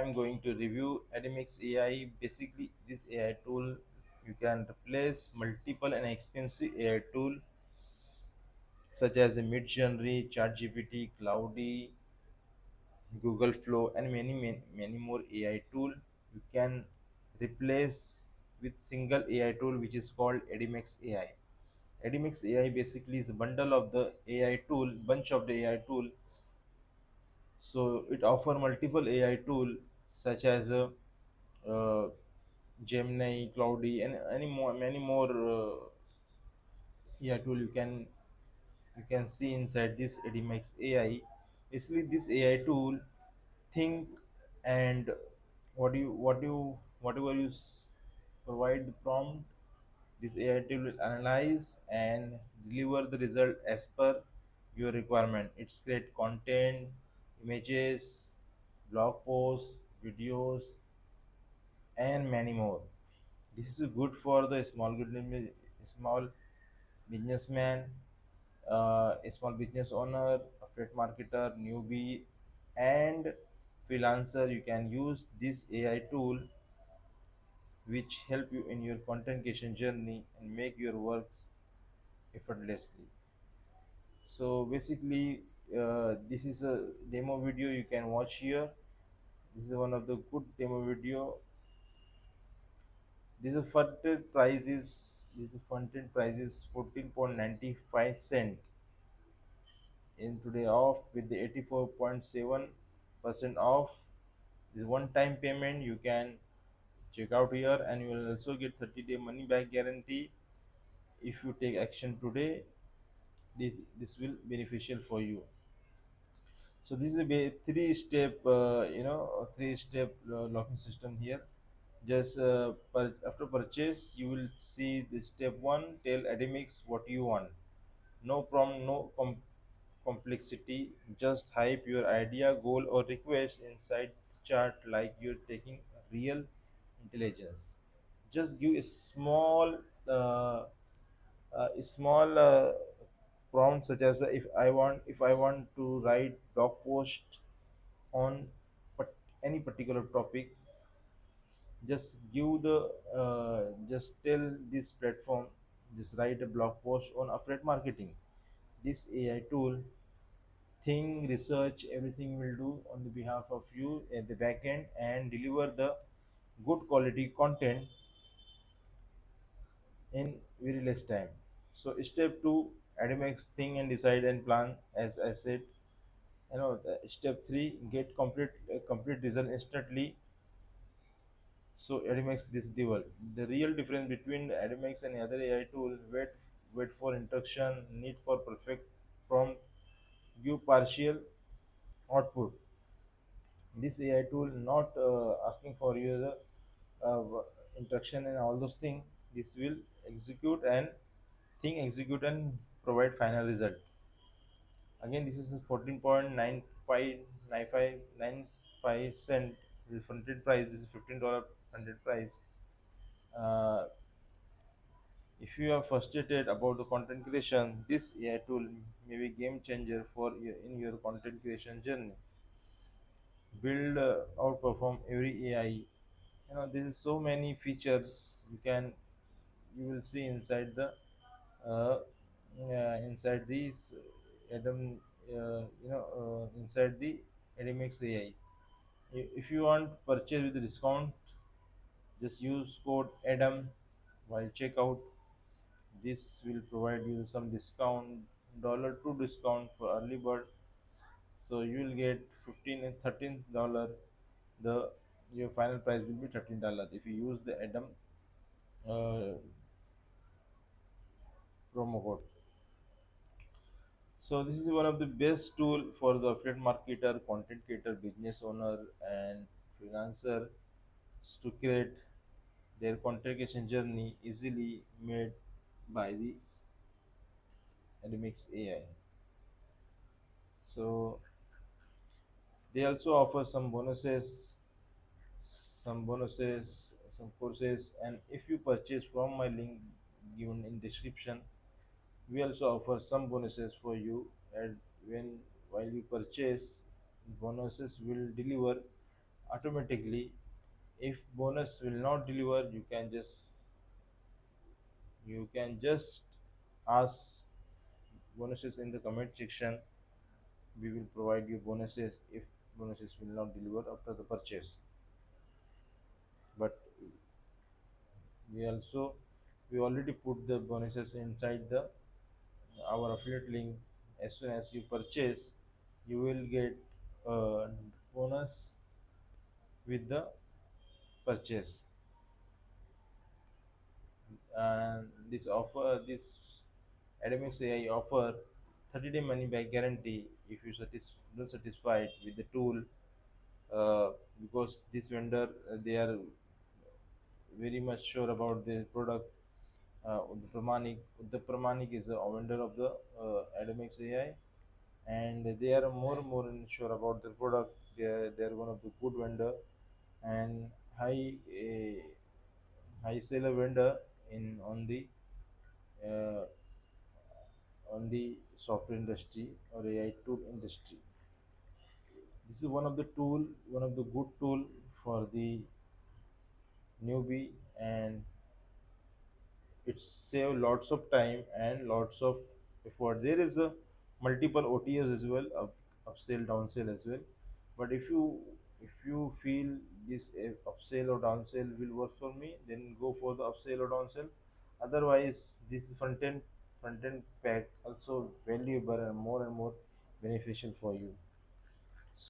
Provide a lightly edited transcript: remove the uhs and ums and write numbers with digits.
I'm going to review Adamix AI. Basically, this AI tool you can replace multiple and expensive AI tool such as a Midjourney, ChatGPT, Cloudy, Google Flow, and many more AI tool. You can replace with single AI tool which is called Adamix AI. Adamix AI basically is a bundle of the AI tool, bunch of the AI tool. So it offer multiple AI tool such as uh, Gemini, Cloudy, and many more AI tool you can see inside this Edimax AI. Basically, this AI tool think and whatever provide the prompt, this AI tool will analyze and deliver the result as per your requirement. It's create content, images, blog posts, videos, and many more. This is good for the small businessman, a small business owner, affiliate marketer, newbie, and freelancer. You can use this AI tool which help you in your content creation journey and make your works effortlessly. So basically, this is a demo video you can watch here. This is one of the good demo video. This is funded price is 14.95 cent in today off with the 84.7% off. This one time payment you can check out here, and you will also get 30-day money back guarantee if you take action today. This will beneficial for you. So this is a three step three step locking system here. Just after purchase you will see the step one, tell Ademix what you want. No problem, no complexity. Just hype your idea, goal, or request inside the chart like you're taking real intelligence. Just give uh, a small prompt such as if I want to write blog post on but any particular topic. Just give the just tell this platform, just write a blog post on affiliate marketing. This AI tool think, research, everything will do on the behalf of you at the back end and deliver the good quality content in very less time. So step two, Admex think and decide and plan. As I said, step three, get complete result instantly. So Admex this dual. The real difference between Admex and other AI tool, wait for instruction, need for perfect prompt, give partial output. This AI tool not asking for you the instruction and all those things. This will execute and provide final result. Again, this is 14.9595 cent. The funded price is $15 funded price. Uh, if you are frustrated about the content creation, this AI tool may be game changer for in your content creation journey. Build outperform every AI. There is so many features you will see uh, inside these Adam inside the Adamix AI. If you want purchase with discount, just use code Adam while checkout. This will provide you some discount, $2 discount for early bird. So you will get 15 and $13. The Your final price will be $13 if you use the Adam uh, promo code. So this is one of the best tool for the affiliate marketer, content creator, business owner, and freelancer to create their content creation journey easily made by the Admix AI. So they also offer some courses, and if you purchase from my link given in description, we also offer some bonuses for you. And when while you purchase, bonuses will deliver automatically. If bonus will not deliver, you can just ask bonuses in the comment section. We will provide you bonuses if bonuses will not deliver after the purchase. But we already put the bonuses inside the our affiliate link. As soon as you purchase, you will get a bonus with the purchase. And this Adamix AI offer 30-day money back guarantee if you not satisfied with the tool, because this vendor, they are very much sure about the product. The Pramanik is a vendor of the Adamix AI, and they are more sure about the product. They are one of the good vendor and high high seller vendor in uh, on the software industry or AI tool industry. This is one of the good tool for the newbie, and it save lots of time and lots of effort. There is a multiple OTS as well, upsell, downsell as well. But if you feel this upsell or downsell will work for me, then go for the upsell or downsell. Otherwise, this front end pack also valuable and more beneficial for you.